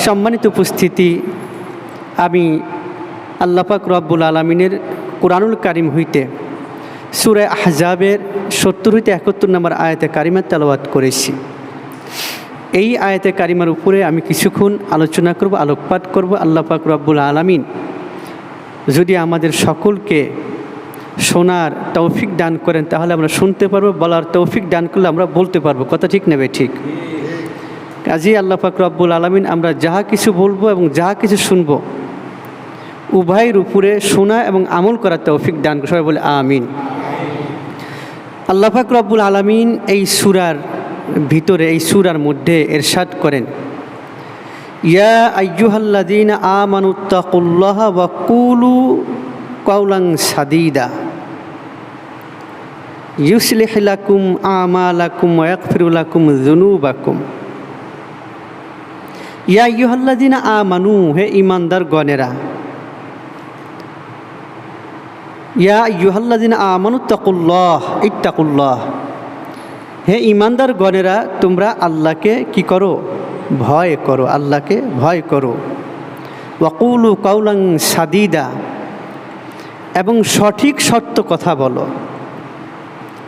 সম্মানিত উপস্থিতি, আমি আল্লাহ পাক রব্বুল আলামিনের কুরআনুল কারীম হইতে সূরা আহজাবের ৭০ হইতে ৭১ নম্বর আয়াতে কারিমা তেলাওয়াত করেছি। এই আয়াতে কারিমার উপরে আমি কিছুক্ষণ আলোচনা করব, আলোকপাত করব। আল্লাহ পাক রব্বুল আলামিন যদি আমাদের সকলকে শোনার তৌফিক দান করেন তাহলে আমরা শুনতে পারবো, বলার তৌফিক দান করলে আমরা বলতে পারবো। কথা ঠিক নেবে ঠিক? কাজী আল্লাহ পাক রব্বুল আলামিন আমরা যাহা কিছু বলবো এবং যাহা কিছু শুনবো উভয়ের উপরে শোনা এবং আমল করার তৌফিক দান করে। সবাই বলে আমিন। আল্লাহ পাক রব্বুল আলামিন এই সূরার ভিতরে, এই সূরার মধ্যে ইরশাদ করেন, ইয়া আইয়ুহাল্লাযীনা আমানুত্তাকুল্লাহা ওয়া কুলু কাওলান সাদীদা ইউসলিহ লাকুম আমালাকুম ওয়া ইয়াগফির লাকুম যুনুবাকুম। ইয়া আইয়ুহাল্লাযীনা আমানু, হে ঈমানদার গণেরা, ইয়া আইয়ুহাল্লাযীনা আমানুত্তাকুল্লাহ ইত্তাকুল্লাহ, হে ঈমানদার গণেরা তোমরা আল্লাহকে কি করো? ভয় করো, আল্লাহকে ভয় করো। ওয়াকুলু কাওলান সাদীদা, এবং সঠিক সত্য কথা বলো,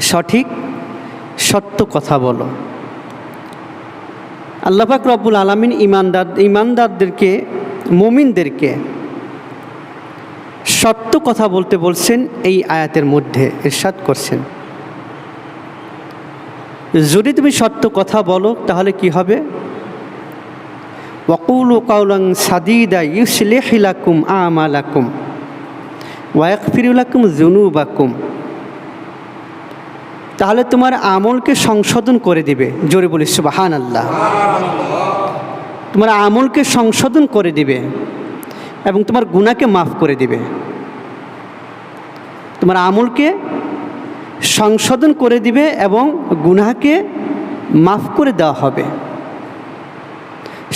সঠিক সত্য কথা বলো। আল্লাহ পাক রব্বুল আলামিন ঈমানদারদেরকে, মুমিনদেরকে সত্য কথা বলতে বলছেন। এই আয়াতের মধ্যে ইরশাদ করছেন, যদি তুমি সত্য কথা বলো তাহলে কি হবে? ওয়াকুলু কাওলান সাদীদা ইউসলিহ লাকুম আমালাকুম ওয়া ইয়াগফির লাকুম যুনুবাকুম, তাহলে তোমার আমলকে সংশোধন করে দিবে। জোরে বলি সুবহানাল্লাহ। তোমার আমলকে সংশোধন করে দিবে এবং তোমার গুনাহকে মাফ করে দিবে। তোমার আমলকে সংশোধন করে দিবে এবং গুনাহকে মাফ করে দেওয়া হবে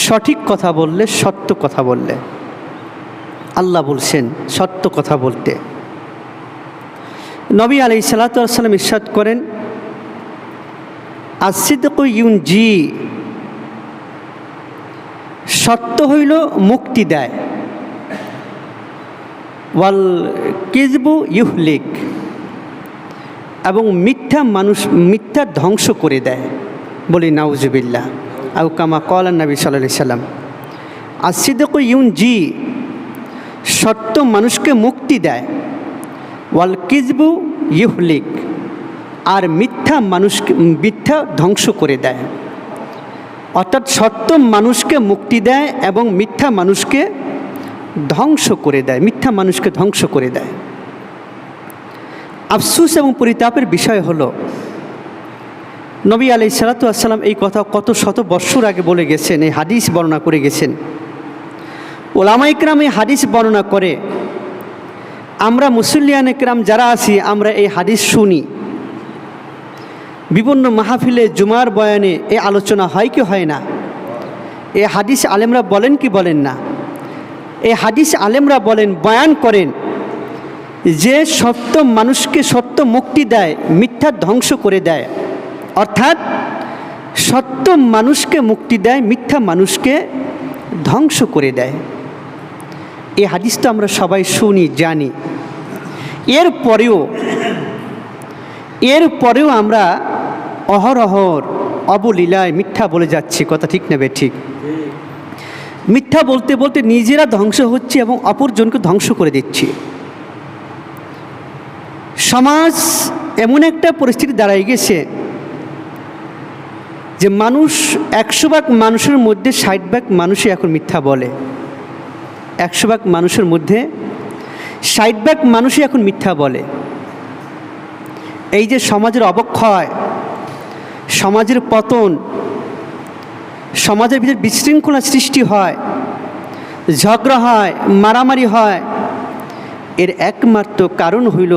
সঠিক কথা বললে, সত্য কথা বললে। আল্লাহ বলছেন সত্য কথা বলতে। নবী আলাইহিস সালাতু ওয়াস সালাম ইরশাদ করেন, আস-সিদকু ইউনজি, সত্য হইল মুক্তি দেয়। ওয়াল কিযবু ইউহলিক, এবং মিথ্যা ধ্বংস করে দেয়। বলি নাউজুবিল্লাহ। আও কামা ক্বালা নবী সাল্লাল্লাহু আলাইহি সাল্লাম। আস-সিদকু ইউনজি, সত্য মানুষকে মুক্তি দেয়। ওয়াল কিযবু ইউহলিক, আর মিথ্যা ধ্বংস করে দেয়। অর্থাৎ সত্য মানুষকে মুক্তি দেয় এবং মিথ্যা মানুষকে ধ্বংস করে দেয়, মিথ্যা মানুষকে ধ্বংস করে দেয়। আফসোস এবং পরিতাপের বিষয় হলো, নবী আলাইহিস সালাতু ওয়াস সালাম এই কথা কত শত বৎসর আগে বলে গেছেন, এই হাদিস বর্ণনা করে গেছেন। ওলামায়ে কেরাম এই হাদিস বর্ণনা করে, আমরা মুসল্লিয়ানে কেরাম যারা আছি আমরা এই হাদিস শুনি। বিভিন্ন মাহফিলে, জুমার বয়ানে এই আলোচনা হয় কি হয় না? এই হাদিস আলেমরা বলেন কি বলেন না? এই হাদিস আলেমরা বলেন, বয়ান করেন যে সত্য মানুষকে সত্য মুক্তি দেয়, মিথ্যা ধ্বংস করে দেয়। অর্থাৎ সত্য মানুষকে মুক্তি দেয়, মিথ্যা মানুষকে ধ্বংস করে দেয়। এই হাদিস তো আমরা সবাই শুনি, জানি। এরপরেও আমরা অহরহর অবলীলায় মিথ্যা বলে যাচ্ছি। কথা ঠিক নেবে ঠিক? মিথ্যা বলতে বলতে নিজেরা ধ্বংস হচ্ছে এবং অপরজনকে ধ্বংস করে দিচ্ছি। সমাজ এমন একটা পরিস্থিতি দাঁড়ায় গেছে যে মানুষ 100 ভাগ মানুষের মধ্যে 60 ভাগ মানুষই এখন মিথ্যা বলে। 100 ভাগ মানুষের মধ্যে 60 ভাগ মানুষই এখন মিথ্যা বলে। এই যে সমাজের অবক্ষয়, সমাজের পতন, সমাজের ভিতরে বিশৃঙ্খলা সৃষ্টি হয়, ঝগড়া হয়, মারামারি হয়, এর একমাত্র কারণ হইল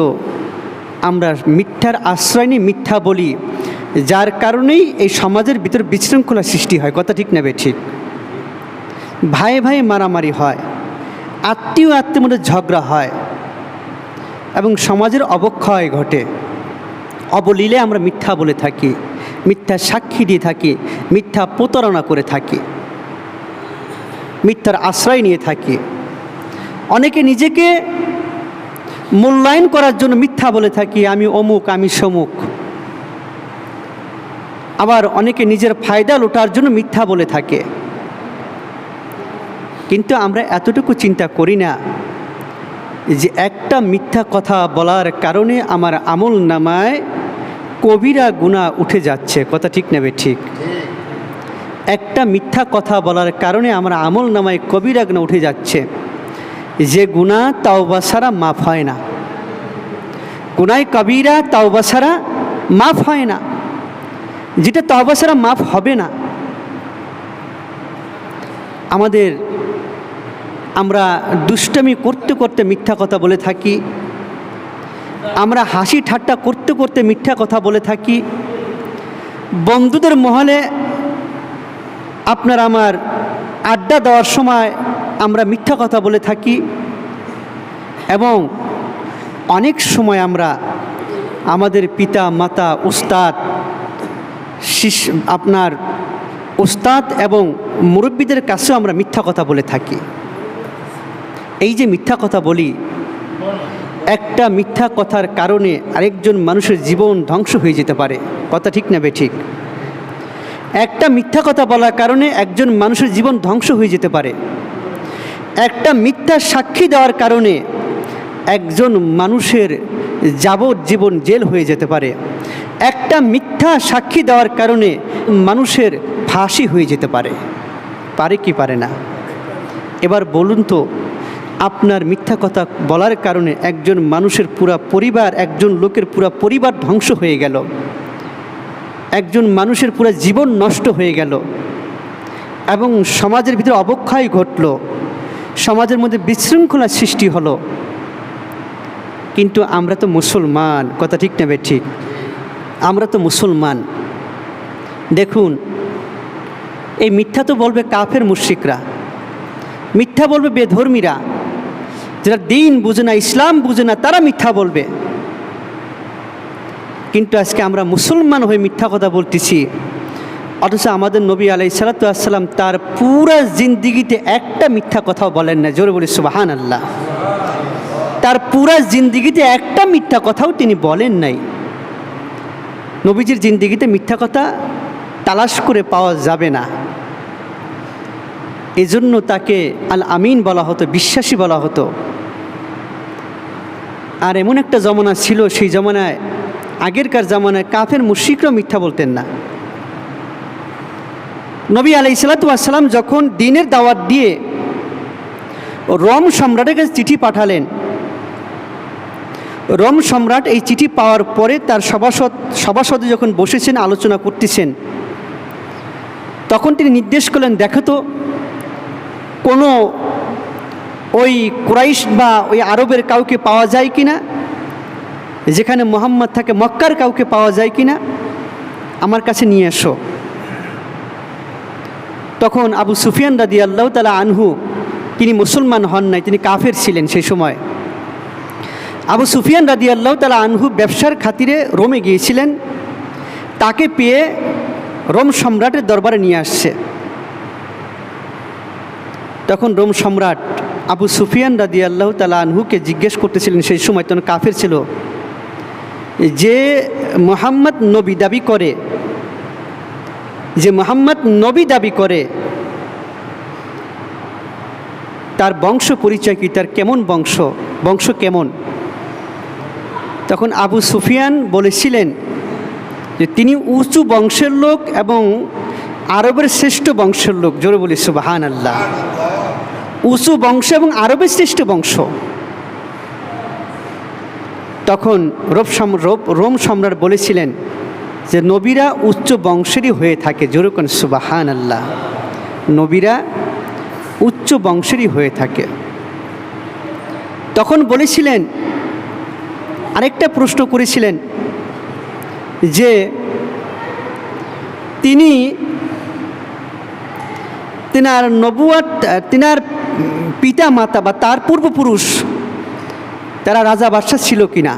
আমরা মিথ্যার আশ্রয় নিয়ে মিথ্যা বলি, যার কারণেই এই সমাজের ভিতর বিশৃঙ্খলা সৃষ্টি হয়। কথা ঠিক নেবে ঠিক? ভাই ভাই মারামারি হয়, আত্মীয়ের মধ্যে ঝগড়া হয় এবং সমাজের অবক্ষয় ঘটে। অবলীলে আমরা মিথ্যা বলে থাকি, মিথ্যা সাক্ষী দিয়ে থাকি, মিথ্যা প্রতারণা করে থাকি। মিথ্যার আশ্রয় নিয়ে থাকি। অনেকে নিজেকে মূল্যায়ন করার জন্য মিথ্যা বলে থাকি, আমি অমুক, আমি সমুক। আবার অনেকে নিজের ফায়দা লোটার জন্য মিথ্যা বলে থাকে। কিন্তু আমরা এতটুকু চিন্তা করি না যে একটা মিথ্যা কথা বলার কারণে আমার আমল নামায় কবিরা গুনাহ উঠে যাচ্ছে। কথা ঠিক নেবে ঠিক? একটা মিথ্যা কথা বলার কারণে আমার আমল নামায় কবিরা গুনাহ উঠে যাচ্ছে, যে গুনাহ তাওবা ছাড়া মাফ হয় না। গুনাহ কবিরা তাওবা ছাড়া মাফ হয় না, যেটা তাওবা ছাড়া মাফ হবে না। আমরা দুষ্টামি করতে করতে মিথ্যা কথা বলে থাকি, আমরা হাসি ঠাট্টা করতে করতে মিথ্যা কথা বলে থাকি, বন্ধুদের মহলে আপনার আমার আড্ডা দেওয়ার সময় আমরা মিথ্যা কথা বলে থাকি, এবং অনেক সময় আমরা আমাদের পিতা মাতা, উস্তাদ, আপনার উস্তাদ এবং মুরব্বীদের কাছেও আমরা মিথ্যা কথা বলে থাকি। এই যে মিথ্যা কথা বলি, একটা মিথ্যা কথার কারণে আরেকজন মানুষের জীবন ধ্বংস হয়ে যেতে পারে। কথা ঠিক না বেঠিক? একটা মিথ্যা কথা বলার কারণে একজন মানুষের জীবন ধ্বংস হয়ে যেতে পারে। একটা মিথ্যা সাক্ষী দেওয়ার কারণে একজন মানুষের যাবজ্জীবন জেল হয়ে যেতে পারে। একটা মিথ্যা সাক্ষী দেওয়ার কারণে মানুষের ফাঁসি হয়ে যেতে পারে। পারে কি পারে না? এবার বলুন তো, আপনার মিথ্যা কথা বলার কারণে একজন মানুষের পুরা পরিবার, একজন লোকের পুরা পরিবার ধ্বংস হয়ে গেল, একজন মানুষের পুরা জীবন নষ্ট হয়ে গেল, এবং সমাজের ভিতরে অবক্ষয় ঘটল, সমাজের মধ্যে বিশৃঙ্খলা সৃষ্টি হলো। কিন্তু আমরা তো মুসলমান। কথা ঠিক না ঠিক? আমরা তো মুসলমান। দেখুন, এই মিথ্যা তো বলবে কাফের মুশরিকরা, মিথ্যা বলবে বেধর্মীরা, যারা দিন বুঝে না, ইসলাম বুঝে না, তারা মিথ্যা বলবে। কিন্তু আজকে আমরা মুসলমান হয়ে মিথ্যা কথা বলতেছি, অথচ আমাদের নবী আলাইহিসসালাতু ওয়াসসালাম তার পুরা জিন্দিগিতে একটা মিথ্যা কথাও বলেন না। জোরে বলি সুবহানাল্লাহ। তার পুরা জিন্দিগিতে একটা মিথ্যা কথাও তিনি বলেন নাই। নবীজির জিন্দিগিতে মিথ্যা কথা তালাশ করে পাওয়া যাবে না। এজন্য তাকে আল আমিন বলা হতো, বিশ্বাসী বলা হতো। আর এমন একটা জমানা ছিল, সেই জমানায়, আগেরকার জমানায় কাফের মুশরিকরাও মিথ্যা বলতেন না। নবী আলাইহিসসালাতু ওয়াসসালাম যখন দ্বীনের দাওয়াত দিয়ে রোম সম্রাটের কাছে চিঠি পাঠালেন, রোম সম্রাট এই চিঠি পাওয়ার পরে তার সভাসদে যখন বসেছেন, আলোচনা করতেছেন, তখন তিনি নির্দেশ করলেন, দেখো তো কোনো ওই কুরাইশ বা ওই আরবের কাউকে পাওয়া যায় কিনা, যেখানে মুহাম্মদ থাকে, মক্কার কাউকে পাওয়া যায় কিনা, আমার কাছে নিয়ে এসো। তখন আবু সুফিয়ান রাদিয়াল্লাহু তাআলা আনহু, তিনি মুসলমান হন নাই, তিনি কাফের ছিলেন সেই সময়। আবু সুফিয়ান রাদিয়াল্লাহু তাআলা আনহু ব্যবসার খাতিরে রোমে গিয়েছিলেন, তাকে পেয়ে রোম সম্রাটের দরবারে নিয়ে আসছে। তখন রোম সম্রাট আবু সুফিয়ান রাদিয়াল্লাহু তাআলা আনহুকে জিজ্ঞেস করতেছিলেন, সেই সময় তখন কাফের ছিল, যে মুহাম্মদ নবী দাবি করে, যে মুহাম্মদ নবী দাবি করে, তার বংশ পরিচয় কি, তার কেমন বংশ কেমন? তখন আবু সুফিয়ান বলেছিলেন যে তিনি উঁচু বংশের লোক এবং আরবের শ্রেষ্ঠ বংশের লোক। জোরে বলি সুবহানাল্লাহ। উঁচু বংশ এবং আরবের শ্রেষ্ঠ বংশ। তখন রোম সম্রাট বলেছিলেন যে নবীরা উচ্চ বংশেরই হয়ে থাকে। জোরে কোন সুবহানাল্লাহ। নবীরা উচ্চ বংশেরই হয়ে থাকে। তখন বলেছিলেন, আরেকটা প্রশ্ন করেছিলেন যে তিনার নবুয়াত, তিনার পিতা মাতা বা তার পূর্বপুরুষ তারা রাজা বাদশাহ ছিল কিনা।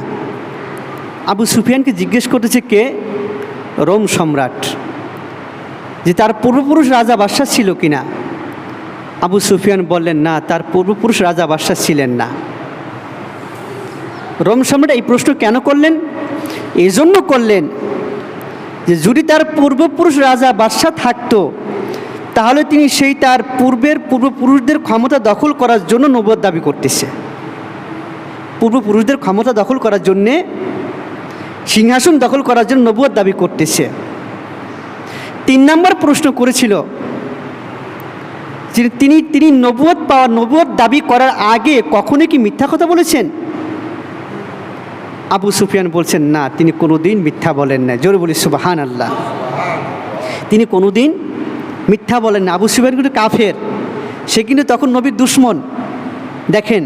আবু সুফিয়ানকে জিজ্ঞেস করতেছে কে? রোম সম্রাট, যে তার পূর্বপুরুষ রাজা বাদশাহ ছিল কিনা। আবু সুফিয়ান বললেন, না, তার পূর্বপুরুষ রাজা বাদশাহ ছিলেন না। রোম সম্রাট এই প্রশ্ন কেন করলেন? এই জন্য করলেন যে যদি তার পূর্বপুরুষ রাজা বাদশাহ থাকতো, তাহলে তিনি সেই তার পূর্বপুরুষদের ক্ষমতা দখল করার জন্য নবুয়ত দাবি করতেছে। পূর্বপুরুষদের ক্ষমতা দখল করার জন্যে, সিংহাসন দখল করার জন্য নবুয়ত দাবি করতেছে। 3 নম্বর প্রশ্ন করেছিল যে তিনি নবুয়ত দাবি করার আগে কখনো কি মিথ্যা কথা বলেছেন? আবু সুফিয়ান বলছেন, না, তিনি কোনোদিন মিথ্যা বলেন না। জোরে বলি সুবহানাল্লাহ। তিনি কোনোদিন মিথ্যা বলেন না। আবু সুফিয়ান কিন্তু কাফের, সে কিন্তু তখন নবীর দুশমন। দেখেন,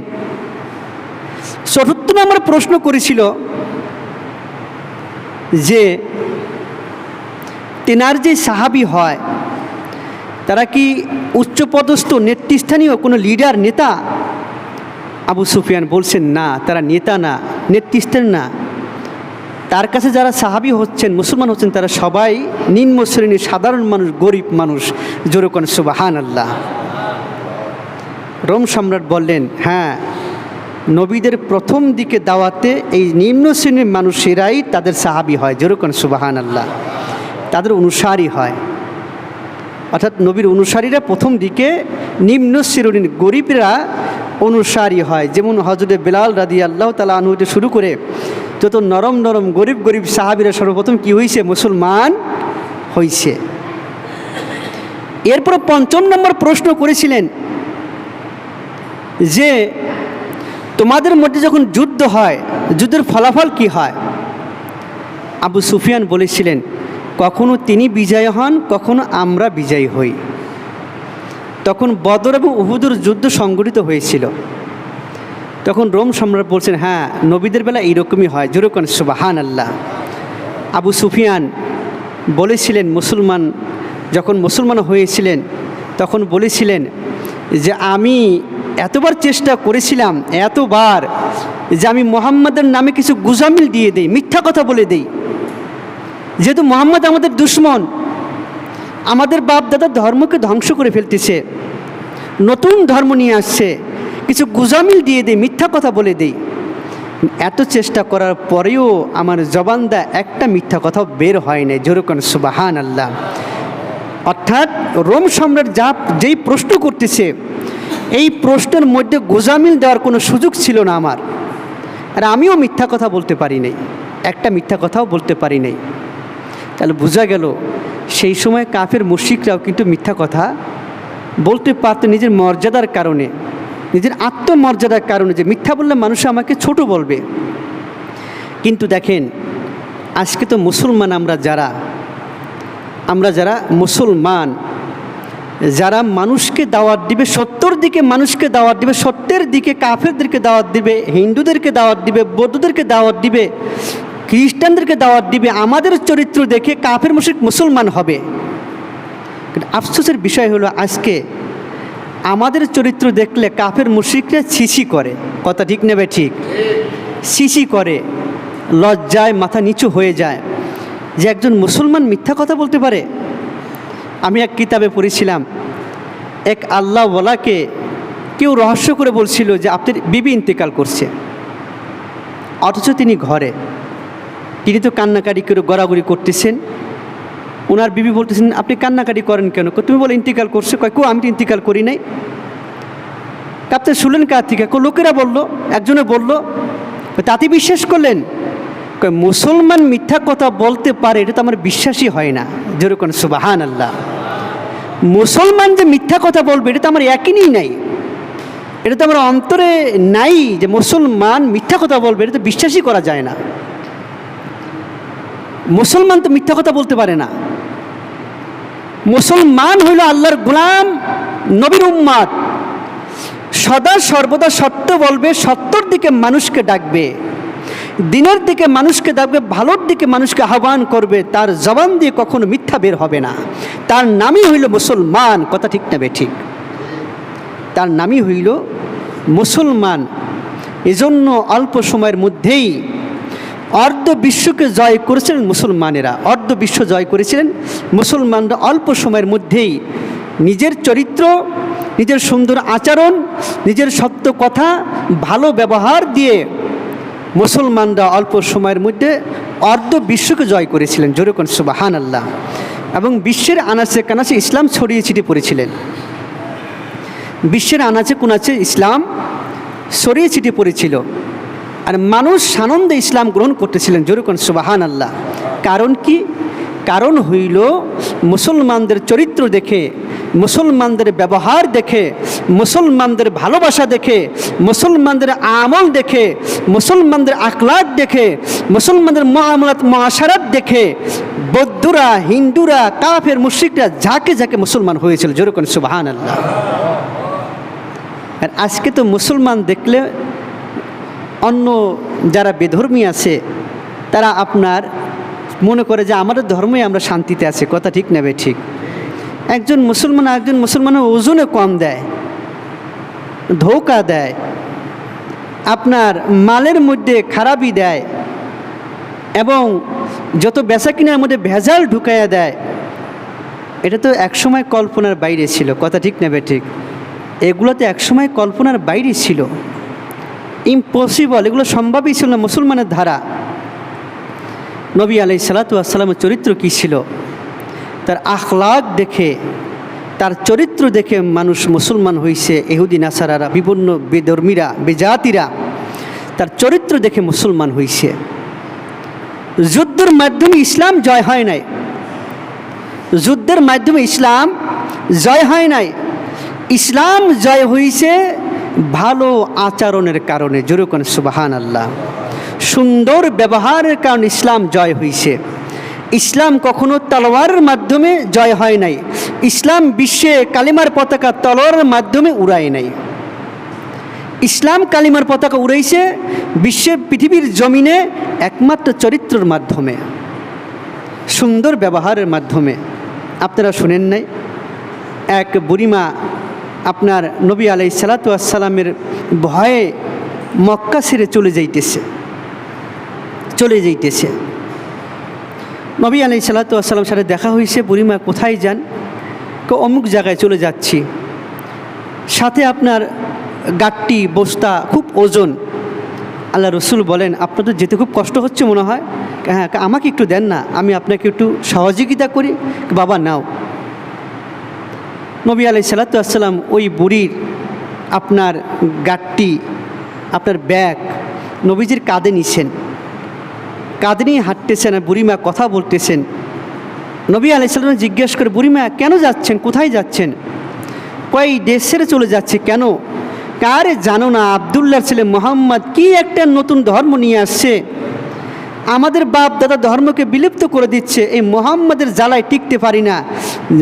74 নম্বর প্রশ্ন করেছিল যে তেনার যে সাহাবি হয় তারা কি উচ্চপদস্থ নেতৃস্থানীয় কোনো লিডার, নেতা? আবু সুফিয়ান বলছেন, না, তারা নেতা না, নেতৃস্থান না। তার কাছে যারা সাহাবি হচ্ছেন, মুসলমান হচ্ছেন, তারা সবাই নিম্ন শ্রেণীর সাধারণ মানুষ, গরিব মানুষ। জোরে কোন সুবহানাল্লাহ। রোম সম্রাট বললেন, হ্যাঁ, নবীদের প্রথম দিকে দাওয়াতে এই নিম্ন শ্রেণীর মানুষেরাই তাদের সাহাবি হয়। জোরে কোন সুবহানাল্লাহ। তাদের অনুসারী হয়, অর্থাৎ নবীর অনুসারীরা প্রথম দিকে নিম্ন শ্রেণীর গরিবরা অনুসারী হয়। যেমন হযরত বেলাল রাদিয়াল্লাহু তাআলা আনহু হতে শুরু করে যত নরম গরিব সাহাবীরা সর্বপ্রথম কি হয়েছে? মুসলমান হয়েছে। এরপর ৫ম নম্বর প্রশ্ন করেছিলেন যে তোমাদের মধ্যে যখন যুদ্ধ হয়, যুদ্ধের ফলাফল কি হয়? আবু সুফিয়ান বলেছিলেন, কখনো তিনি বিজয় হন, কখনো আমরা বিজয়ী হই। তখন বদর এবং উহুদের যুদ্ধ সংগঠিত হয়েছিল। তখন রোম সম্রাট বলছেন, হ্যাঁ, নবীদের বেলা এইরকমই হয়। জোরে কোন সুবহানাল্লাহ। আবু সুফিয়ান বলেছিলেন, যখন মুসলমান হয়েছিলেন তখন বলেছিলেন যে আমি এতবার চেষ্টা করেছিলাম, এতবার, যে আমি মুহাম্মাদের নামে কিছু গুজামিল দিয়ে দেই, মিথ্যা কথা বলে দেই। যেহেতু মুহাম্মদ আমাদের দুশমন, আমাদের বাপ দাদার ধর্মকে ধ্বংস করে ফেলতেছে, নতুন ধর্ম নিয়ে আসছে, কিছু গুজামিল দিয়ে দেই, মিথ্যা কথা বলে দেই। এত চেষ্টা করার পরেও আমার জবান দা একটা মিথ্যা কথাও বের হয় নাই। জোরে কোন সুবহানাল্লাহ। অর্থাৎ রোম সম্রাট যেই প্রশ্ন করতেছে, এই প্রশ্নের মধ্যে গোজামিল দেওয়ার কোনো সুযোগ ছিল না আমার। আর আমিও মিথ্যা কথা বলতে পারি নাই, একটা মিথ্যা কথাও বলতে পারি নাই। তাহলে বোঝা গেল সেই সময় কাফের মুশরিকরাও কিন্তু মিথ্যা কথা বলতে পারত নিজের মর্যাদার কারণে, নিজের আত্মমর্যাদার কারণে, যে মিথ্যা বললে মানুষ আমাকে ছোট বলবে। কিন্তু দেখেন, আজকে তো মুসলমান আমরা যারা মুসলমান, যারা মানুষকে দাওয়াত দিবে, সত্যের দিকে মানুষকে দাওয়াত দিবে, সত্যের দিকে কাফেরদেরকে দাওয়াত দিবে, হিন্দুদেরকে দাওয়াত দিবে, বৌদ্ধদেরকে দাওয়াত দিবে, খ্রিস্টানদেরকে দাওয়াত দিবে, আমাদের চরিত্র দেখে কাফের মুশরিক মুসলমান হবে। কিন্তু আফসোসের বিষয় হলো আজকে আমাদের চরিত্র দেখলে কাফের মুশরিকরা ছিছি করে। কথা ঠিক নেবে? ঠিক, ছিছি করে, লজ্জায় মাথা নিচু হয়ে যায় যে একজন মুসলমান মিথ্যা কথা বলতে পারে। আমি এক কিতাবে পড়েছিলাম, এক আল্লাহওয়ালাকে কেউ রহস্য করে বলছিল যে আপনার বিবি ইন্তেকাল করছে, অথচ তিনি ঘরে, তিনি তো কান্নাকাটি করে গড়াগড়ি করতেছেন। ওনার বিবি বলতেছেন, আপনি কান্নাকাটি করেন কেন? তুমি বলে ইন্তেকাল করছে। কো আমি তো ইন্তেকাল করি নাই। আপনি শুনলেন কার থেকে? লোকেরা বলল, একজনে বলল, তাতে বিশ্বাস করলেন? মুসলমান মিথ্যা কথা বলতে পারে, এটা তো আমার বিশ্বাসই হয় না। যেরকম সুবহানাল্লাহ। মুসলমান যে মিথ্যা কথা বলবে, এটা তো আমার একই নাই, এটা তো আমার অন্তরে নাই যে মুসলমান মিথ্যা কথা বলবে, এটা তো বিশ্বাসই করা যায় না। মুসলমান তো মিথ্যা কথা বলতে পারে না। মুসলমান হইল আল্লাহর গোলাম, নবীর উম্মত, সদা সর্বদা সত্য বলবে, সত্যর দিকে মানুষকে ডাকবে, দিনের দিকে মানুষকে ডাকবে, ভালোর দিকে মানুষকে আহ্বান করবে। তার জবান দিয়ে কখনো মিথ্যা বের হবে না। তার নামই হইল মুসলমান। কথা ঠিক না ঠিক? তার নামই হইল মুসলমান। এজন্য অল্প সময়ের মধ্যেই অর্ধ বিশ্বকে জয় করেছিলেন মুসলমানেরা, অর্ধ বিশ্ব জয় করেছিলেন মুসলমানরা অল্প সময়ের মধ্যেই। নিজের চরিত্র, নিজের সুন্দর আচরণ, নিজের সত্য কথা, ভালো ব্যবহার দিয়ে মুসলমানরা অল্প সময়ের মধ্যে অর্ধ বিশ্বকে জয় করেছিলেন। জোরে কোন সুবহানাল্লাহ। এবং বিশ্বের আনাচে কানাচে ইসলাম ছড়িয়ে ছিটিয়ে পড়েছিলেন। বিশ্বের আনাচে কোনাচে ইসলাম ছড়িয়ে ছিটিয়ে পড়েছিল, আর মানুষ সানন্দে ইসলাম গ্রহণ করতেছিলেন। জোরে কোন সুবহানাল্লাহ। কারণ কি? কারণ হইল মুসলমানদের চরিত্র দেখে, মুসলমানদের ব্যবহার দেখে, মুসলমানদের ভালোবাসা দেখে, মুসলমানদের আমল দেখে, মুসলমানদের আখলাক দেখে, মুসলমানদের মুআমালাত মুআশারাত দেখে বৌদ্ধরা, হিন্দুরা, কাফের, মুশরিকরা ঝাঁকে ঝাঁকে মুসলমান হয়েছিল। জোরে কোন সুবহানাল্লাহ। আর আজকে তো মুসলমান দেখলে অন্য যারা বেধর্মী আছে তারা আপনার মনে করে যে আমাদের ধর্মই আমরা শান্তিতে আছি। কথা ঠিক নেবে ঠিক। একজন মুসলমানের ওজনে কম দেয়, ধোঁকা দেয়, আপনার মালের মধ্যে খারাপই দেয়, এবং যত বেচা কিনার মধ্যে ভেজাল ঢুকাইয়া দেয়। এটা তো একসময় কল্পনার বাইরে ছিল। কথা ঠিক নেবে ঠিক। এগুলো তো একসময় কল্পনার বাইরে ছিল, ইম্পসিবল, এগুলো সম্ভবই ছিল না মুসলমানের ধারা। নবী আলাইহিস সালাতু ওয়াস সালামের চরিত্র কী ছিল, তার আখলাক দেখে, তার চরিত্র দেখে মানুষ মুসলমান হয়েছে। ইহুদি নাসারারা, বিভিন্ন বেধর্মীরা, বেজাতিরা তার চরিত্র দেখে মুসলমান হয়েছে। যুদ্ধের মাধ্যমে ইসলাম জয় হয় নাই, যুদ্ধের মাধ্যমে ইসলাম জয় হয় নাই। ইসলাম জয় হয়েছে ভালো আচরণের কারণে। জোরে কোন সুবহানাল্লাহ। সুন্দর ব্যবহারের কারণে ইসলাম জয় হয়েছে। ইসলাম কখনো তলোয়ারের মাধ্যমে জয় হয় নাই। ইসলাম বিশ্বে কালিমার পতাকা তলোয়ারের মাধ্যমে উড়ায় নাই। ইসলাম কালিমার পতাকা উড়াইছে বিশ্বে, পৃথিবীর জমিনে একমাত্র চরিত্রের মাধ্যমে, সুন্দর ব্যবহারের মাধ্যমে। আপনারা শুনেন নাই, এক বুড়িমা আপনার নবী আলাইহিস সালাতু ওয়াস সালামের ভয়ে মক্কা ছেড়ে চলে যাইতেছে। নবী আলাইহিস সালাতু ওয়াস সালামের সাথে দেখা হয়েছে। বুড়িমা কোথায় যান? অমুক জায়গায় চলে যাচ্ছি। সাথে আপনার গাট্টি, বস্তা, খুব ওজন। আল্লাহ রসুল বলেন, আপনার তো যেতে খুব কষ্ট হচ্ছে মনে হয়। হ্যাঁ, আমাকে একটু দেন না, আমি আপনাকে একটু সহযোগিতা করি। বাবা নাও। নবী আলাইহিস সালাতু ওয়াস সালাম ওই বুড়ির আপনার গাট্টি, আপনার ব্যাগ নবীজির কাঁধে নিছেন, কাঁধে নিয়ে হাঁটতেছেন, আর বুড়িমা কথা বলতেছেন। নবী আলাইহিস সালাম জিজ্ঞেস করে, বুড়িমা কেন যাচ্ছেন, কোথায় যাচ্ছেন? কই দেশ ছেড়ে চলে যাচ্ছে। কেন? কারে জানো না, আবদুল্লাহর ছেলে মোহাম্মদ কি একটা নতুন ধর্ম নিয়ে আসছে, আমাদের বাপ দাদা ধর্মকে বিলুপ্ত করে দিচ্ছে। এই মোহাম্মদের জ্বালায় টিকতে পারি না,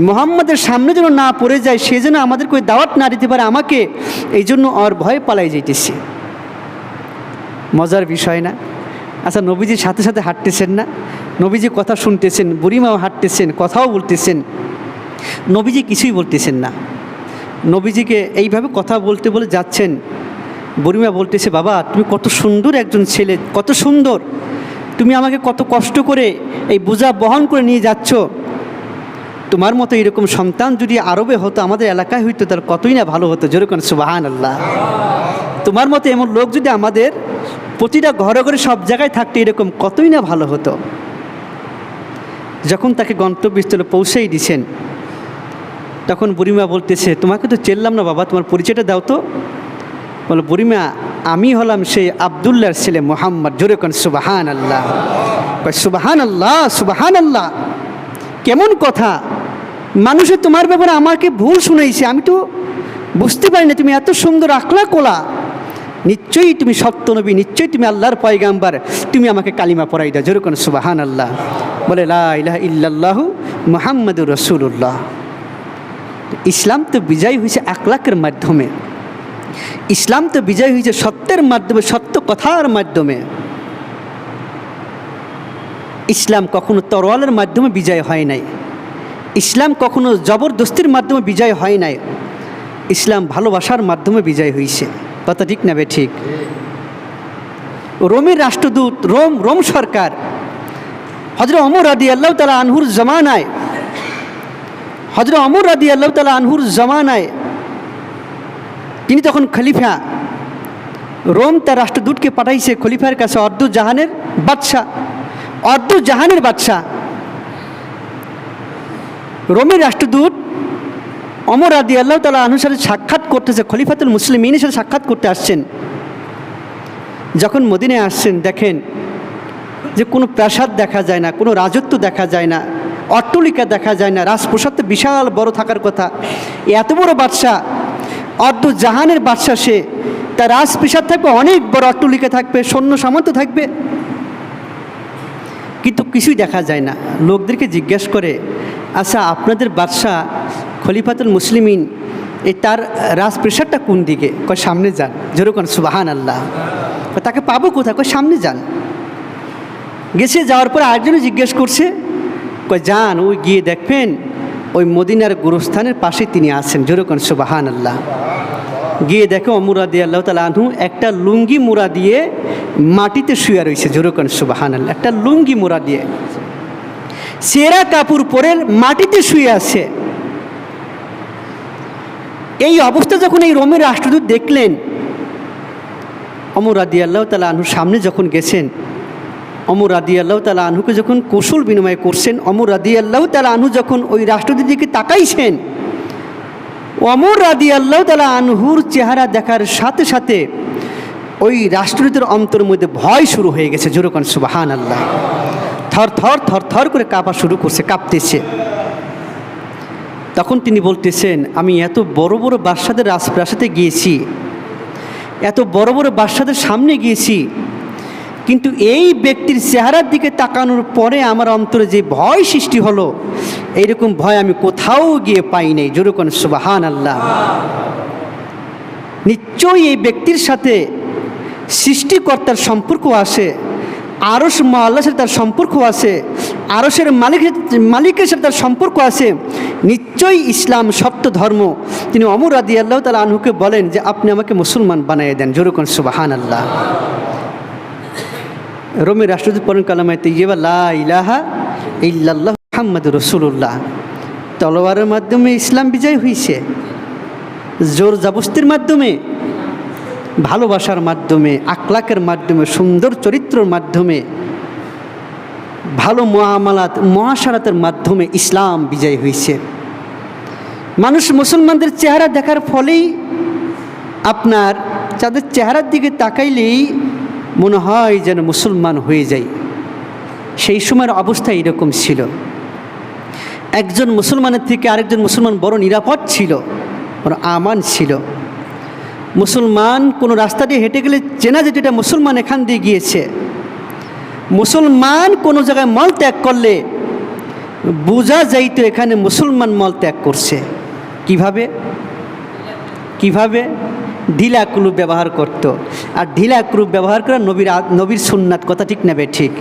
মোহাম্মদের সামনে যেন না পড়ে যায়, সে যেন আমাদের કોઈ দাওয়াত না দিতে পারে আমাকে, এই জন্য ওর ভয়ে পালাই যাইতেছি। মজার বিষয় না? আচ্ছা, নবীজির সাথে সাথে হাঁটতেছেন না, নবীজি কথা শুনতেছেন, বুড়িমাও হাঁটতেছেন, কথাও বলতেছেন, নবীজি কিছুই বলতেছেন না। নবীজিকে এইভাবে কথা বলতে বলে যাচ্ছেন। বুড়িমা বলতেছে, বাবা তুমি কত সুন্দর একজন ছেলে, কত সুন্দর, তুমি আমাকে কত কষ্ট করে এই বোঝা বহন করে নিয়ে যাচ্ছ। তোমার মতো এরকম সন্তান যদি আরবে হতো, আমাদের এলাকায় হইতো, তার কতই না ভালো হতো। জোরে কোন সুবহানাল্লাহ। তোমার মতো এমন লোক যদি আমাদের প্রতিটা ঘরে ঘরে সব জায়গায় থাকতে, এরকম কতই না ভালো হতো। যখন তাকে গন্তব্যস্থলে পৌঁছেই দিছেন, তখন বুড়িমা বলতেছে, তোমাকে তো চেনলাম না বাবা, তোমার পরিচয়টা দাও তো। বলো, বুড়িমা আমি হলাম সেই আবদুল্লাহর ছেলে মোহাম্মদ। জোরে কোন সুবহানাল্লাহ। সুবহানাল্লাহ, সুবহানাল্লাহ। কেমন কথা! মানুষে তোমার ব্যাপারে আমাকে ভুল শুনাইছে, আমি তো বুঝতে পারি না তুমি এত সুন্দর আখলাক ওলা। নিশ্চয়ই তুমি সত্য নবী, নিশ্চয়ই তুমি আল্লাহর পয়গাম্বার, তুমি আমাকে কালিমা পড়াই দাও। জোরে কোন সুবহানাল্লাহ। বলে, লা ইলাহা ইল্লাল্লাহু মুহাম্মাদুর রাসূলুল্লাহ। ইসলাম তো বিজয় হয়েছে আখলাকের মাধ্যমে, ইসলাম তো বিজয় হয়েছে সত্যের মাধ্যমে, সত্য কথার মাধ্যমে। ইসলাম কখনো তরোয়ালের মাধ্যমে বিজয় হয় নাই, ইসলাম কখনো জবরদস্তির মাধ্যমে বিজয় হয় নাই, ইসলাম ভালোবাসার মাধ্যমে বিজয় হয়েছে। কথা ঠিক না বে ঠিক? রোমের রাষ্ট্রদূত, রোম সরকার হযরত ওমর রাদিয়াল্লাহু তাআলা আনহুর জামানায় হযরত ওমর রাদিয়াল্লাহু তাআলা আনহুর জামানায়, তিনি তখন খলিফা, রোম তার রাষ্ট্রদূতকে পাঠাইছে খলিফার কাছে, অর্ধজাহানের বাদশাহ রোমের রাষ্ট্রদূত ওমর রাদিয়াল্লাহু তাআলা আনহুর সাথে সাক্ষাৎ করতেছে, খলিফাতুল মুসলিমিনের সাথে সাক্ষাৎ করতে আসছেন। যখন মদিনায় আসছেন, দেখেন যে কোনো প্রাসাদ দেখা যায় না, কোনো রাজত্ব দেখা যায় না, অট্টালিকা দেখা যায় না, রাজপ্রাসাদ বিশাল বড় থাকার কথা। এত বড় বাদশাহ, অর্ধজাহানের বাদশাহ, সে তার রাজপ্রাসাদ থাকবে, অনেক বড় অট্টালিকা থাকবে, সৈন্য সামন্ত থাকবে, কিন্তু কিছুই দেখা যায় না। লোকদেরকে জিজ্ঞেস করে, আচ্ছা আপনাদের বাদশাহ খলিফাতুল মুসলিমিন, তার রাজপ্রাসাদটা কোন দিকে? কয় সামনে যান। যেরকম সুবহানাল্লাহ। তাকে পাবো কোথায়? কয় সামনে যান। গেছে, যাওয়ার পর আরেকজনে জিজ্ঞেস করছে, কয় যান, ওই গিয়ে দেখবেন ওই মদিনার গোরস্থানের পাশে তিনি আছেন। যেরকম সুবহানাল্লাহ। গিয়ে দেখে ওমর রাদিয়াল্লাহু তাআলা আনহু একটা লুঙ্গি মোড়া দিয়ে মাটিতে শুয়ে রয়েছে। যেরকম সুবহানাল্লাহ। একটা লুঙ্গি মোড়া দিয়ে, ছেঁড়া কাপড় পরে মাটিতে শুয়ে আছে। এই অবস্থা যখন এই রোমের রাষ্ট্রদূত দেখলেন, ওমর রাদিয়াল্লাহু তাআলা আনহুর সামনে যখন গেছেন, ওমর রাদিয়াল্লাহু তাআলা আনহুকে যখন কৌশল বিনিময় করছেন, ওমর রাদিয়াল্লাহু তাআলা আনহু যখন ওই রাষ্ট্রদূতের দিকে তাকাইছেন, ওমর রাদিয়াল্লাহু তাআলা আনহুর চেহারা দেখার সাথে সাথে ওই রাষ্ট্রদূতের অন্তরের মধ্যে ভয় শুরু হয়ে গেছে। যেরকম সুবহানাল্লাহ। থর করে কাঁপা শুরু করছে, কাঁপতেছে। তখন তিনি বলতেছেন, আমি এত বড় বড় বাদশাদের রাজপ্রাসাদে গিয়েছি, এত বড় বড় বাদশাদের সামনে গিয়েছি, কিন্তু এই ব্যক্তির চেহারার দিকে তাকানোর পরে আমার অন্তরে যে ভয় সৃষ্টি হলো, এইরকম ভয় আমি কোথাও গিয়ে পাই নাই। যেরকম সুবহানাল্লাহ। নিশ্চয়ই এই ব্যক্তির সাথে সৃষ্টিকর্তার সম্পর্ক আছে, আরশ আল্লাহর সাথে তার সম্পর্ক আছে, আরশের মালিকের সাথে তার সম্পর্ক আছে। নিশ্চয়ই ইসলাম সত্য ধর্ম। তিনি ওমর রাদিয়াল্লাহু তাআলা আনহুকে বলেন যে আপনি আমাকে মুসলমান বানিয়ে দেন। যেরকম সুবহানাল্লাহ। রোমের রাষ্ট্রদূত পড়েন কালেমা তাইয়্যিবা লা ইলাহা ইল্লাল্লাহু মুহাম্মাদুর রাসূলুল্লাহ। তলোয়ারের মাধ্যমে ইসলাম বিজয় হয়েছে, জোর জবরদস্তির মাধ্যমে, ভালোবাসার মাধ্যমে, আখলাকের মাধ্যমে, সুন্দর চরিত্রের মাধ্যমে, ভালো মুআমালাত মুআশারাতের মাধ্যমে ইসলাম বিজয় হয়েছে। মানুষ মুসলমানদের চেহারা দেখার ফলেই আপনার তাদের চেহারার দিকে তাকাইলেই মনে হয় যেন মুসলমান হয়ে যায়। সেই সময়ের অবস্থা এরকম ছিল। একজন মুসলমানের থেকে আরেকজন মুসলমান বড় নিরাপদ ছিল, বড় আমান ছিল। মুসলমান কোনো রাস্তা দিয়ে হেঁটে গেলে চেনা যেত এটা মুসলমান এখান দিয়ে গিয়েছে। মুসলমান কোনো জায়গায় মল ত্যাগ করলে বোঝা যাইতো এখানে মুসলমান মল ত্যাগ করছে। কিভাবে? ঢিলা কুলুপ ব্যবহার করত। আর ঢিলা কুলুপ ব্যবহার করে নবীর সুন্নাত, কথা ঠিক নেবে ঠিক।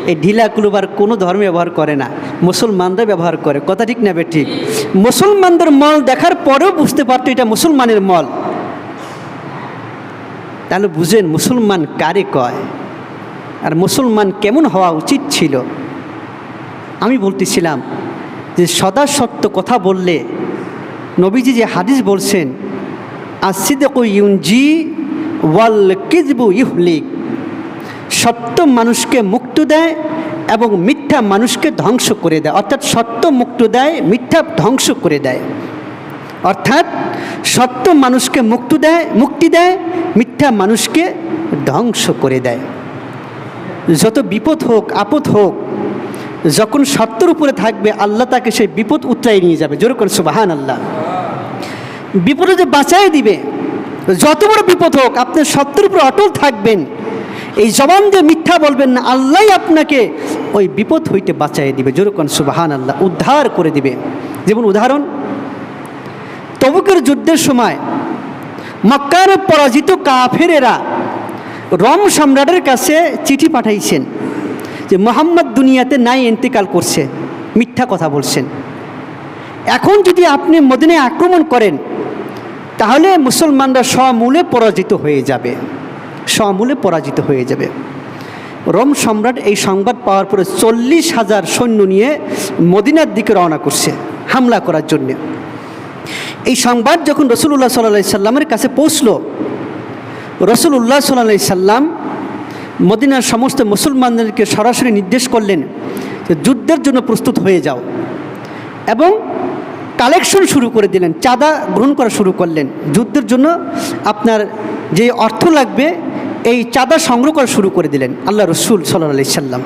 এই ঢিলা কুলুপ আর কোনো ধর্মে ব্যবহার করে না, মুসলমানরা ব্যবহার করে, কথা ঠিক নেবে ঠিক। মুসলমানদের মল দেখার পরেও বুঝতে পারতো এটা মুসলমানের মল। তাহলে বুঝেন মুসলমান কারে কয়, আর মুসলমান কেমন হওয়া উচিত ছিল। আমি বলতেছিলাম যে সদা সত্য কথা বললে, নবীজি যে হাদিস বলছেন, আসিদকু ইউনজি ওয়াল কিযবু ইহলিক, সত্য মানুষকে মুক্তি দেয় এবং মিথ্যা মানুষকে ধ্বংস করে দেয়। অর্থাৎ সত্য মুক্তি দেয়, মিথ্যা ধ্বংস করে দেয়। অর্থাৎ সত্য মানুষকে মুক্তি দেয়, মিথ্যা মানুষকে ধ্বংস করে দেয়। যত বিপদ হোক, আপদ হোক, যখন সত্যের উপরে থাকবে আল্লাহ তাকে সেই বিপদ উতরাই নিয়ে যাবে। জোরে করে সুবহানাল্লাহ। বিপদে যে বাঁচাই দিবে। যত বড় বিপদ হোক আপনি সত্যের উপরে অটল থাকবেন, এই জবান দিয়ে মিথ্যা বলবেন না, আল্লাহ আপনাকে ওই বিপদ হইতে বাঁচাই দিবে। জোরে করে সুবহানাল্লাহ, উদ্ধার করে দিবে। যেমন উদাহরণ, তবুকের যুদ্ধের সময় মক্কার পরাজিত কাফেরেরা রোম সম্রাটের কাছে চিঠি পাঠাইছেন যে মুহাম্মদ দুনিয়াতে নাই, ইন্তেকাল করছে, মিথ্যা কথা বলছেন। এখন যদি আপনি মদিনায় আক্রমণ করেন তাহলে মুসলমানরা সমূলে পরাজিত হয়ে যাবে। রোম সম্রাট এই সংবাদ পাওয়ার পরে 40,000 সৈন্য নিয়ে মদিনার দিকে রওনা করছে। হামলা করার জন্যে। এই সংবাদ যখন রসুল্লাহ সাল্লাল্লাহু আলাইহি সাল্লামের কাছে পৌঁছল, রসুল্লাহ সাল্লাল্লাহু আলাইহি সাল্লাম মদিনার সমস্ত মুসলমানদেরকে সরাসরি নির্দেশ করলেন যে যুদ্ধের জন্য প্রস্তুত হয়ে যাও, এবং কালেকশন শুরু করে দিলেন, চাঁদা গ্রহণ করা শুরু করলেন। যুদ্ধের জন্য আপনার যে অর্থ লাগবে এই চাঁদা সংগ্রহ করা শুরু করে দিলেন আল্লাহ রসুল সাল্লাল্লাহু আলাইহি সাল্লাম।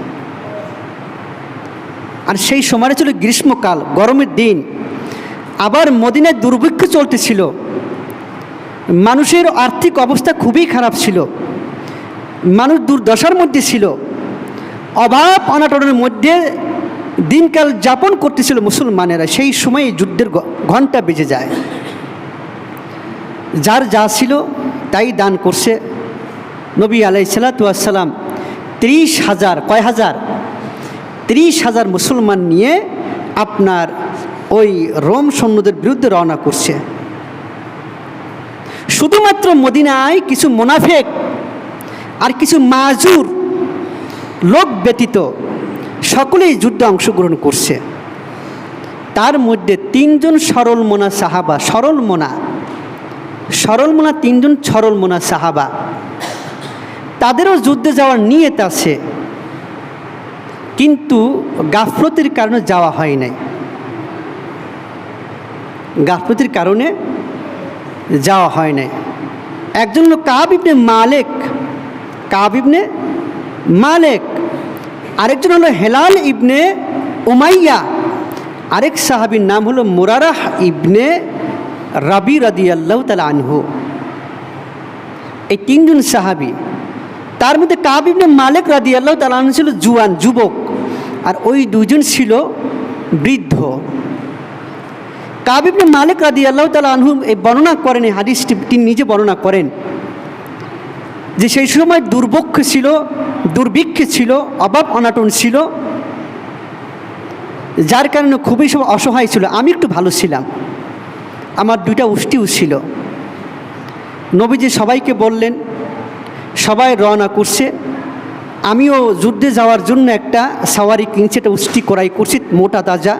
আর সেই সময় ছিল গ্রীষ্মকাল, গরমের দিন, আবার মদিনায় দুর্ভিক্ষ চলতেছিল, মানুষের আর্থিক অবস্থা খুবই খারাপ ছিল, মানুষ দুর্দশার মধ্যে ছিল, অভাব অনাটনের মধ্যে দিনকাল যাপন করতেছিল মুসলমানেরা। সেই সময় যুদ্ধের ঘণ্টা বেজে যায়। যার যা ছিল তাই দান করছে। নবী আলাইহিসসালাতু ওয়াসসালাম 30,000, কয় হাজার, 30,000 মুসলমান নিয়ে আপনার ওই রোম সৈন্যদের বিরুদ্ধে রওনা করছে। শুধুমাত্র মদিনায় কিছু মুনাফিক আর কিছু মাজুর লোক ব্যতীত সকলেই যুদ্ধে অংশগ্রহণ করছে। তার মধ্যে 3 জন সরলমনা সাহাবা, সরলমনা 3 জন সরলমনা সাহাবা, তাদেরও যুদ্ধে যাওয়ার নিয়ত আছে, কিন্তু গাফলতির কারণে যাওয়া হয় নাই, গাফলতির কারণে যাওয়া হয় নাই। একজন হলো কাব ইবনে মালিক, আরেকজন হলো হেলাল ইবনে উমাইয়া, আরেক সাহাবীর নাম হলো মুরারাহ ইবনে রাবি রাদিয়াল্লাহু তাআলা আনহু। এই 3 জন সাহাবী, তার মধ্যে কাব ইবনে মালিক রাদিয়াল্লাহু তাআলা আনহু ছিল জুয়ান, যুবক, আর ওই 2 জন ছিল বৃদ্ধ। কাব ইবনে মালিক রাদিয়াল্লাহু তাআলা আনহু এই বর্ণনা করেন, এই হাদিসটি তিনি নিজে বর্ণনা করেন যে সেই সময় দুর্ভিক্ষ ছিল, অভাব অনাটন ছিল, যার কারণে খুবই সব অসহায় ছিল। আমি একটু ভালো ছিলাম, আমার 2টা উষ্টিও ছিল। নবীজি সবাইকে বললেন, সবাই রওনা করছে। আমিও যুদ্ধে যাওয়ার জন্য একটা সাওয়ারি কিনছি, একটা উষ্টি ক্রয় করছি, মোটা তাজা।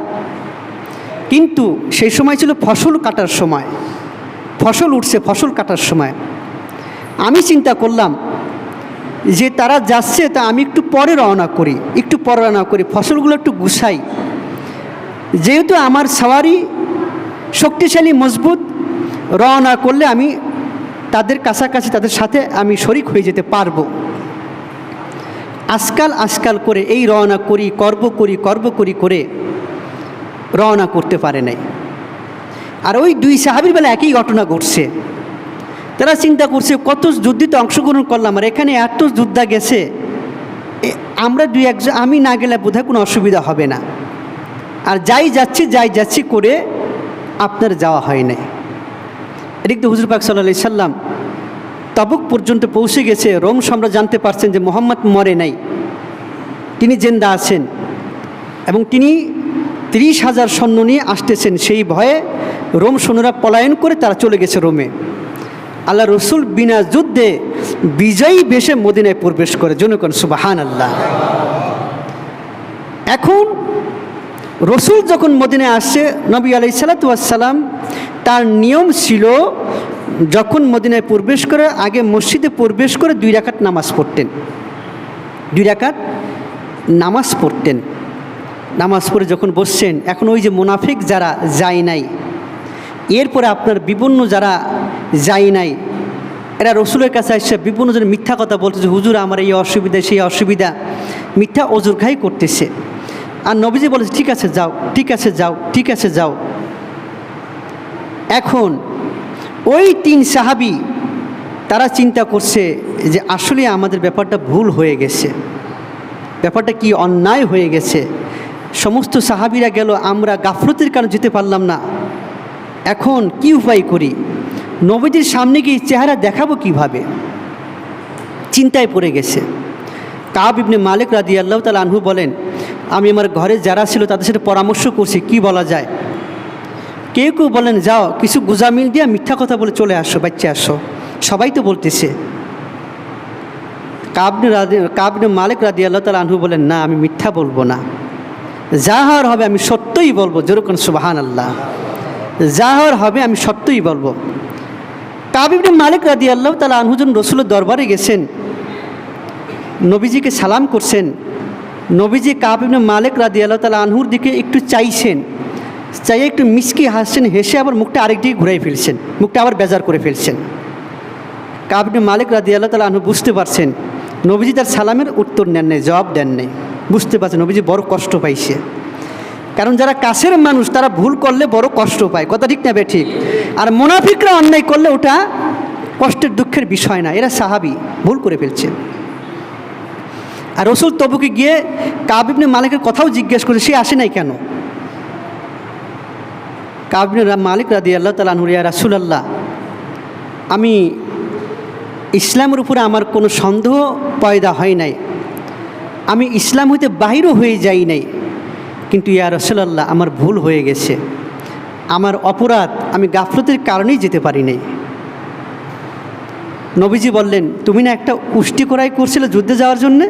কিন্তু সেই সময় ছিল ফসল কাটার সময়, ফসল উঠছে, ফসল কাটার সময়। আমি চিন্তা করলাম যে তারা যাচ্ছে, তা আমি একটু পরে রওনা করি, ফসলগুলো একটু গুছাই। যেহেতু আমার সাওয়ারি শক্তিশালী, মজবুত, রওনা করলে আমি তাদের কাছাকাছি, তাদের সাথে আমি শরিক হয়ে যেতে পারবো। আজকাল করে এই রওনা কর্ব করি রওনা করতে পারে নাই। আর ওই 2 সাহাবীর বেলা একই ঘটনা ঘটছে। তারা চিন্তা করছে, কত যুদ্ধে তো অংশগ্রহণ করলাম, আর এখানে এত যোদ্ধা গেছে, আমরা 2-1 আমি না গেলে বোধহয় কোনো অসুবিধা হবে না। আর যাই যাচ্ছি করে আপনার যাওয়া হয় নাই। এদিকে হুজুর পাক সাল্লাল্লাহু আলাইহি সাল্লাম তাবুক পর্যন্ত পৌঁছে গেছে। রোম সম্রাট জানতে পারছেন যে মুহাম্মদ মরে নাই, তিনি জিন্দা আছেন, এবং তিনি 30,000 সৈন্য নিয়ে আসতেছেন। সেই ভয়ে রোম সৈন্যরা পলায়ন করে তারা চলে গেছে রোমে। আল্লাহ রসুল বিনা যুদ্ধে বিজয়ী বেশে মদিনায় প্রবেশ করে। জনগণ সুবহানাল্লাহ। এখন রসুল যখন মদিনায় আসছে, নবী আলাইহিসসালাতু ওয়াসসালাম তার নিয়ম ছিল, যখন মদিনায় প্রবেশ করে আগে মসজিদে প্রবেশ করে 2 রাকাত নামাজ পড়তেন, 2 রাকাত নামাজ পড়তেন। নামাজ পড়ে যখন বসছেন, এখন ওই যে মুনাফিক যারা যায় নাই, এরপরে আপনার বিভিন্ন যারা যায় নাই, এরা রসুলের কাছে এসে বিভিন্ন জন মিথ্যা কথা বলতেছে, হুজুর আমার এই অসুবিধা, সেই অসুবিধা, মিথ্যা অজুরখাই করতেছে। আর নবীজি বলেছে, ঠিক আছে যাও। এখন ওই 3 সাহাবী তারা চিন্তা করছে যে আসলে আমাদের ব্যাপারটা ভুল হয়ে গেছে, ব্যাপারটা কি অন্যায় হয়ে গেছে। সমস্ত সাহাবীরা গেল, আমরা গাফলতির কারণে যেতে পারলাম না, এখন কি উপায় করি, নবীজির সামনে গিয়ে চেহারা দেখাবো কিভাবে, চিন্তায় পড়ে গেছে। কাব ইবনে মালিক রাদিয়াল্লাহু তাআলা আনহু বলেন, আমি আমার ঘরে যারা ছিল তাদের সাথে পরামর্শ করছি কি বলা যায়। কেউ বলেন, যাও কিছু গুজামিল দিয়ে মিথ্যা কথা বলে চলে বাচ্চা আসো, সবাই তো বলতেছে। কাব ইবনে মালিক রাদিয়াল্লাহু তাআলা আনহু বলেন, না আমি মিথ্যা বলবো না, যা হওয়ার হবে আমি সত্যই সত্যই বলবো, যেরকম সুবহানাল্লাহ, যা হওয়ার হবে আমি সত্যই বলবো। কাব ইবনে মালিক রাদিয়াল্লাহু তাআলা আনহু যখন রাসূলের দরবারে গেছেন, নবীজিকে সালাম করছেন, নবীজি কাব ইবনে মালিক রাদিয়াল্লাহু তাআলা আনহুর দিকে একটু চাইছেন, চাইয়ে একটু মিষ্টি হাসছেন, হেসে আবার মুখটা আরেক দিকে ঘুরাই ফেলছেন, মুখটা আবার বেজার করে ফেলছেন। কাব ইবনে মালিক রাদিয়াল্লাহু তাআলা আনহু বুঝতে পারছেন নবীজি তার সালামের উত্তর নেন নাই, জবাব দেন নাই। বুঝতে পারছেন নবীজি বড় কষ্ট পাইছে। কারণ যারা কাছের মানুষ তারা ভুল করলে বড় কষ্ট পায়, কথা ঠিক না ঠিক? আর মুনাফিকরা অন্যায় করলে ওটা কষ্টের দুঃখের বিষয় না, এরা সাহাবী, ভুল করে ফেলছে। আর রাসূল তবুকে গিয়ে কাব ইবনে মালিকের কথাও জিজ্ঞেস করে, সে আসে নাই কেন? কাব ইবনে মালিক রাদিয়াল্লাহু তাআলা আনহু, ইয়া রাসূলুল্লাহ, আমি ইসলামের উপরে আমার কোনো সন্দেহ পয়দা হয় নাই, আমি ইসলাম হইতে বাহিরও হয়ে যাই নাই, কিন্তু ইয়া রাসূলুল্লাহ আমার ভুল হয়ে গেছে, আমার অপরাধ, আমি গাফলতের কারণেই যেতে পারি নাই। নবীজি বললেন, তুমি না একটা উষ্টি ক্রয় করছিলে যুদ্ধে যাওয়ার জন্যে?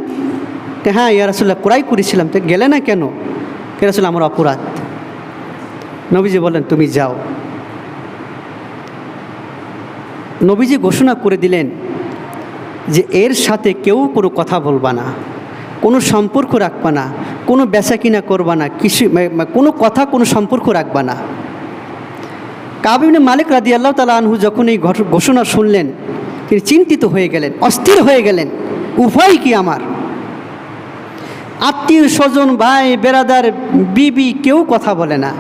হ্যাঁ ইয়া রাসূলুল্লাহ, ক্রয় করেছিলাম, তো গেলে না কেন? ইয়া রাসূলুল্লাহ আমার অপরাধ। নবীজি বললেন, তুমি যাও। নবীজি ঘোষণা করে দিলেন যে এর সাথে কেউ কোনো কথা বলবা না, কোনো সম্পর্ক রাখবা না, কোনো বেচা কিনা করবা না, কিছু কোনো কথা কোনো সম্পর্ক রাখবা না। কাব ইবনে মালিক রাদিয়াল্লাহু তাআলা আনহু যখন এই ঘোষণা শুনলেন, তিনি চিন্তিত হয়ে গেলেন, অস্থির হয়ে গেলেন, উপায় কি আমার? আত্মীয় স্বজন, ভাই বেরাদার, বিবি কেউ কথা বলে না।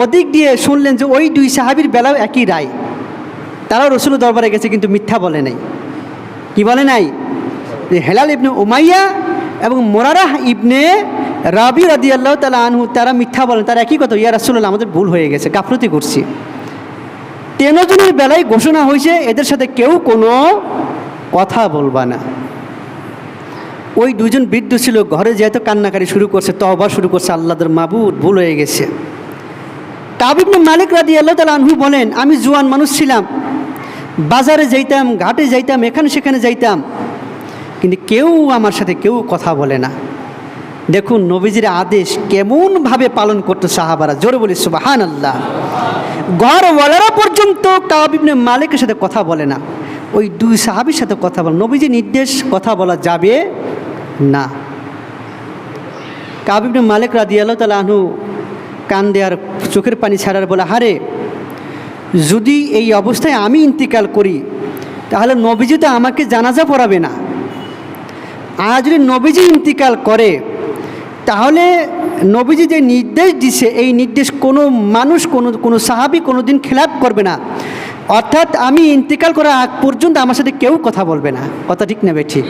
ওদিক দিয়ে শুনলেন যে ওই দুই সাহাবীর বেলাও একই রায়, তারাও রাসূলের দরবারে গেছে কিন্তু মিথ্যা বলে নাই। কি বলে নাই? যে হেলাল ইবনে উমাইয়া এবং মোরারাহ ইবনে রাবি রাদিয়াল্লাহু তাআলা আনহু, তারা মিথ্যা বলেন, তারা একই কথা, ইয়া রাসূলুল্লাহ আমাদের ভুল হয়ে গেছে, গাফলতি করছি। 13 জনের বেলায় ঘোষণা হয়েছে এদের সাথে কেউ কোনো কথা বলবা না। ওই দুজন বৃদ্ধ ছিল, ঘরে যেহেতু কান্নাকারি শুরু করছে, তওবা শুরু করছে, আল্লাহর মাবুদ ভুল হয়ে গেছে। কাব ইবনে মালিক রাদিয়াল্লাহু তাআলা আনহু বলেন, আমি জোয়ান মানুষ ছিলাম, বাজারে যাইতাম, ঘাটে যাইতাম, এখানে সেখানে যাইতাম, কিন্তু কেউ আমার সাথে কেউ কথা বলে না। দেখুন নবীজির আদেশ কেমনভাবে পালন করতো সাহাবারা, জোরে বলি সুবহানাল্লাহ। ঘরওয়ালারা পর্যন্ত কাব ইবনে মালিকের সাথে কথা বলে না, ওই দুই সাহাবীর সাথে কথা বলে। নবীজি নির্দেশ কথা বলা যাবে না। কাব ইবনে মালিক রাদিয়াল্লাহু তাআলা আনহু কান্দে আর চোখের পানি ছাড়ার বলে, হারে যদি এই অবস্থায় আমি ইন্তিকাল করি তাহলে নবীজি তো আমাকে জানাজা পড়াবে না। আর যদি নবীজি ইন্তিকাল করে তাহলে নবীজি যে নির্দেশ দিছে এই নির্দেশ কোনো মানুষ, কোনো সাহাবী কোনো দিন খেলাপ করবে না। অর্থাৎ আমি ইন্তিকাল করার আগ পর্যন্ত আমার সাথে কেউ কথা বলবে না, কথা ঠিক নেবে ঠিক?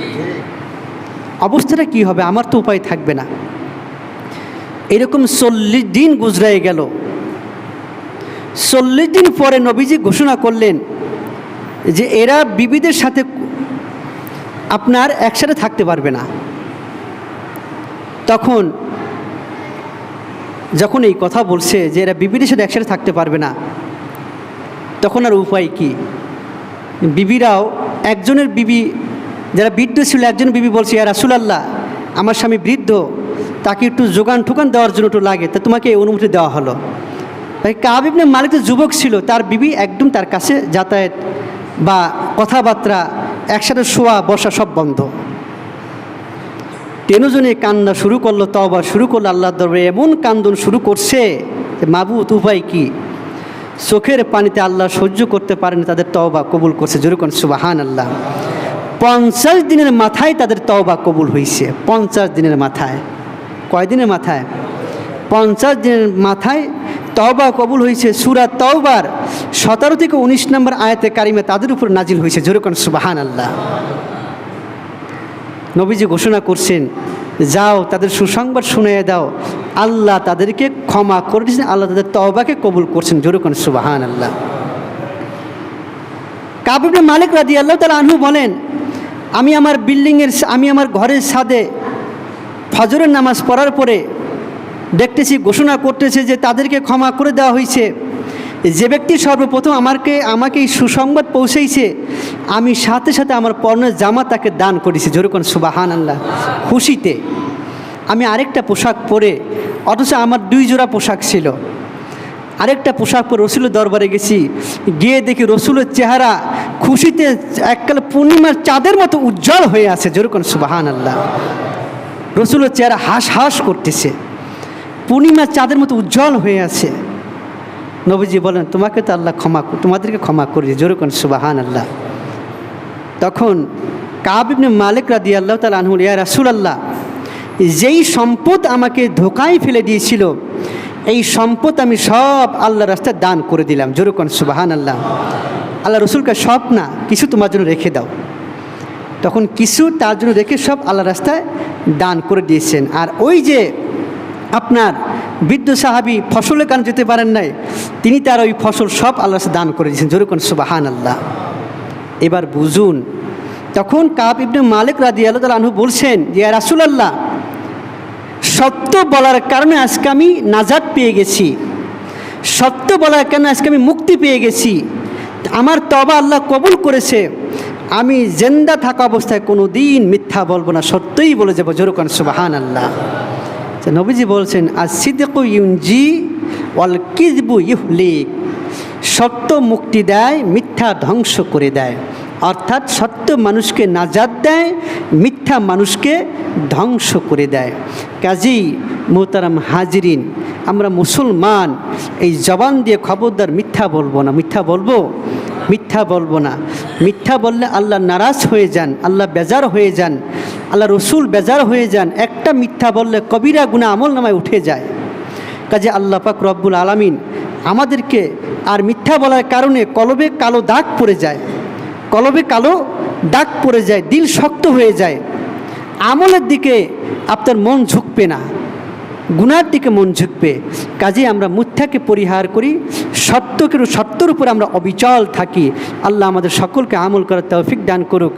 অবস্থাটা কি হবে? আমার তো উপায় থাকবে না। এরকম 40 দিন গুজরায় গেল। 40 দিন পরে নবীজি ঘোষণা করলেন যে এরা বিবিদের সাথে আপনার একসাথে থাকতে পারবে না। যখন এই কথা বলছে যে এরা বিবিদের সাথে একসাথে থাকতে পারবে না, তখন আর উপায় কি? বিবিরাও, একজনের বিবি যারা বৃদ্ধ ছিল, একজন বিবি বলছে, ইয়া রাসূলুল্লাহ আমার স্বামী বৃদ্ধ, তাকে একটু যোগান ঠোকান দেওয়ার জন্য একটু লাগে, তা তোমাকে এই অনুমতি দেওয়া হলো। ভাই কাব ইবনে মালিক তো যুবক ছিল, তার বিবি একদম তার কাছে যাতায়াত বা কথাবার্তা, একসাথে শোয়া বসা সব বন্ধ। 13 জনে কান্না শুরু করলো, তওবা শুরু করলো আল্লাহর দরবারে। এমন কান্দন শুরু করছে যে মাবুদ উপায় কি? চোখের পানিতে আল্লাহ সহ্য করতে পারেন, তাদের তওবা কবুল করছে, জোরে কোন সুবহানাল্লাহ। 50 দিনের মাথায় তাদের তওবা কবুল হয়েছে। 50 দিনের মাথায়, কয় দিনের মাথায়? 50 দিনের মাথায় তওবা কবুল হয়েছে। সূরা তাওবার 17 থেকে 19 নম্বর আয়াতে কারিমা তাদের উপর নাজিল হয়েছে, জোরে কোন সুবহানাল্লাহ। নবীজি ঘোষণা করছেন, যাও তাদের সুসংবাদ শুনিয়ে দাও, আল্লাহ তাদেরকে ক্ষমা করে দিয়েছেন, আল্লাহ তাদের তওবাকে কবুল করছেন, জোরে কোন সুবহানাল্লাহ। কাব ইবনে মালিক রাদিয়াল্লাহু তাআলা আনহু বলেন, আমি আমার ঘরের ছাদে ফজরের নামাজ পড়ার পরে দেখতেছি ঘোষণা করতেছে যে তাদেরকে ক্ষমা করে দেওয়া হয়েছে। যে ব্যক্তি সর্বপ্রথম আমাকে এই সুসংবাদ পৌঁছেছে, আমি সাথে সাথে আমার পরনের জামা তাকে দান করেছি, জোরে কোন সুবহানাল্লাহ। খুশিতে আমি আরেকটা পোশাক পরে অথচ আমার 2 জোড়া পোশাক ছিল। আরেকটা পোশাক পরে রসুলের দরবারে গেছি, গিয়ে দেখি রসুলের চেহারা খুশিতে এককালে পূর্ণিমার চাঁদের মতো উজ্জ্বল হয়ে আছে। যেরকম সুবহানাল্লাহ, রসুলের চেহারা হাস হাস করতেছে, পূর্ণিমার চাঁদের মতো উজ্জ্বল হয়ে আছে। নবীজি বলেন, তোমাকে তো আল্লাহ তোমাদেরকে ক্ষমা করে দিয়ে। যেরকম সুবহানাল্লাহ। তখন কাব ইবনে মালিক রাদিয়াল্লাহু তাআলা আনহু, ইয়া রাসূলুল্লাহ, যেই সম্পদ আমাকে ধোকায় ফেলে দিয়েছিল, এই সম্পদ আমি সব আল্লাহর রাস্তায় দান করে দিলাম। যেরকম সুবহানাল্লাহ। আল্লাহ রসুলকে সব না, কিছু তোমার জন্য রেখে দাও। তখন কিছু তার জন্য রেখে সব আল্লাহর রাস্তায় দান করে দিয়েছেন। আর ওই যে আপনার বৃদ্ধ সাহাবী ফসলের কারণে যেতে পারেন নাই, তিনি তার ওই ফসল সব আল্লাহর রাস্তায় দান করে দিয়েছেন। যেরকম সুবহানাল্লাহ। এবার বুঝুন, তখন কাব ইবনে মালিক রাদিয়াল্লাহু তাআলা আনহু বলছেন, ইয়া রাসূলুল্লাহ, সত্য বলার কারণে আজকে আমি নাজাত পেয়ে গেছি, সত্য বলার কারণে আজকে আমি মুক্তি পেয়ে গেছি, আমার তওবা আল্লাহ কবুল করেছে, আমি জিন্দা থাকা অবস্থায় কোনো দিন মিথ্যা বলবো না, সত্যই বলে যাবো। যেরকম সুবহানাল্লাহ। নবীজি বলছেন, আস-সিদকু ইউনজি ওয়াল কিযবু ইহলিক, সত্য মুক্তি দেয়, মিথ্যা ধ্বংস করে দেয়। অর্থাৎ সত্য মানুষকে নাজাত দেয়, মিথ্যা মানুষকে ধ্বংস করে দেয়। কাজী মোহতারাম হাজিরিন, আমরা মুসলমান, এই জবান দিয়ে খবরদার মিথ্যা বলবো না। মিথ্যা বলবো? মিথ্যা বলবো না। মিথ্যা বললে আল্লাহ নারাজ হয়ে যান, আল্লাহ বেজার হয়ে যান, আল্লাহ রসুল বেজার হয়ে যান। একটা মিথ্যা বললে কবিরা গুনাহ আমল নামায় উঠে যায়। কাজে আল্লাহ পাক রব্বুল আলামিন আমাদেরকে, আর মিথ্যা বলার কারণে কলবে কালো দাগ পড়ে যায়, কলবে কালো দাগ পড়ে যায়, দিল শক্ত হয়ে যায়, আমলের দিকে আপনার মন ঝুঁকবে না, গুনার দিকে মন ঝুঁকবে। কাজে আমরা মিথ্যাকে পরিহার করি, সত্যের উপর আমরা অবিচল থাকি। আল্লাহ আমাদের সকলকে আমল করার তৌফিক দান করুক।